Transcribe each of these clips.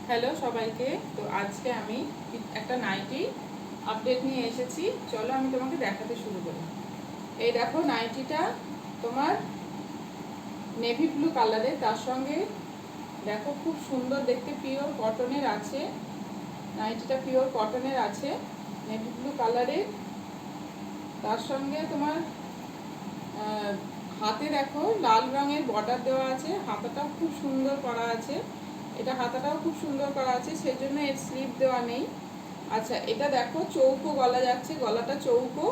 Hello সবাইকে। তো আজকে আমি একটা নাইটি আপডেট নিয়ে এসেছি। চলো আমি তোমাকে দেখাতে শুরু করি। এই দেখো নাইটিটা তোমার নেভি ব্লু কালারের, তার সঙ্গে দেখো খুব সুন্দর দেখতে, পিওর কটনের আছে। নাইটিটা পিওর কটনের আছে, নেভি ব্লু কালারের। তার সঙ্গে তোমার হাতে দেখো লাল রঙের বর্ডার দেওয়া আছে, হাতাটাও খুব সুন্দর করা আছে। এটা হাতাটাও খুব সুন্দর করা আছে, সেজন্য এর স্লিপ দেওয়া নেই। আচ্ছা, এটা দেখো চৌকো গলা যাচ্ছে, গলাটা চৌকো,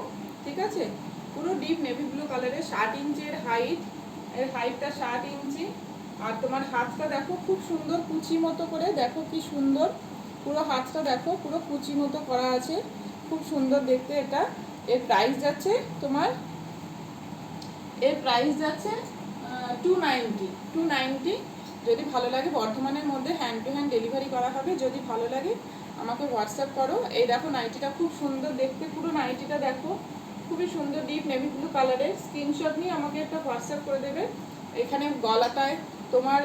ঠিক আছে। পুরো ডিপ নেভি ব্লু কালারের, 60 ইঞ্চের হাইট, এর হাইটটা 60 ইঞ্চি। আর তোমার হাতটা দেখো খুব সুন্দর কুচি মতো করে, দেখো কি সুন্দর পুরো হাতটা দেখো, পুরো কুচি মতো করা আছে, খুব সুন্দর দেখতে এটা। এর প্রাইস যাচ্ছে তোমার, এর প্রাইস যাচ্ছে 290। যদি ভালো লাগে, বর্ধমানের মধ্যে হ্যান্ড টু হ্যান্ড ডেলিভারি করা হবে। যদি ভালো লাগে আমাকে হোয়াটসঅ্যাপ করো। এই দেখো নাইটিটা খুব সুন্দর দেখতে, পুরো নাইটিটা দেখো খুবই সুন্দর, ডিপ নেভি ব্লু কালারের। স্ক্রিনশট নিয়ে আমাকে একটা হোয়াটসঅ্যাপ করে দেবে। এখানে গলাটায় তোমার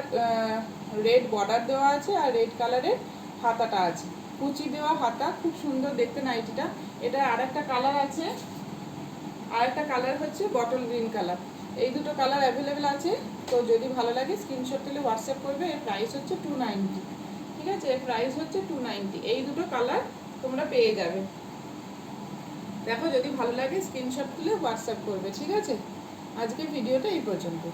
রেড বর্ডার দেওয়া আছে আর রেড কালারের হাতাটা আছে, কুচি দেওয়া হাতা, খুব সুন্দর দেখতে নাইটিটা। এটা আর একটা কালার আছে, আর একটা কালার হচ্ছে বটল গ্রিন কালার। এই দুটো কালার অ্যাভেলেবেল আছে। তো যদি ভালো লাগে স্ক্রিনশট তুলে হোয়াটসঅ্যাপ করবে। এর প্রাইস হচ্ছে 290, ঠিক আছে। এর প্রাইস হচ্ছে 290। এই দুটো কালার তোমরা পেয়ে যাবে। দেখো যদি ভালো লাগে স্ক্রিনশট তুলে হোয়াটসঅ্যাপ করবে, ঠিক আছে। আজকের ভিডিওটা এই পর্যন্ত।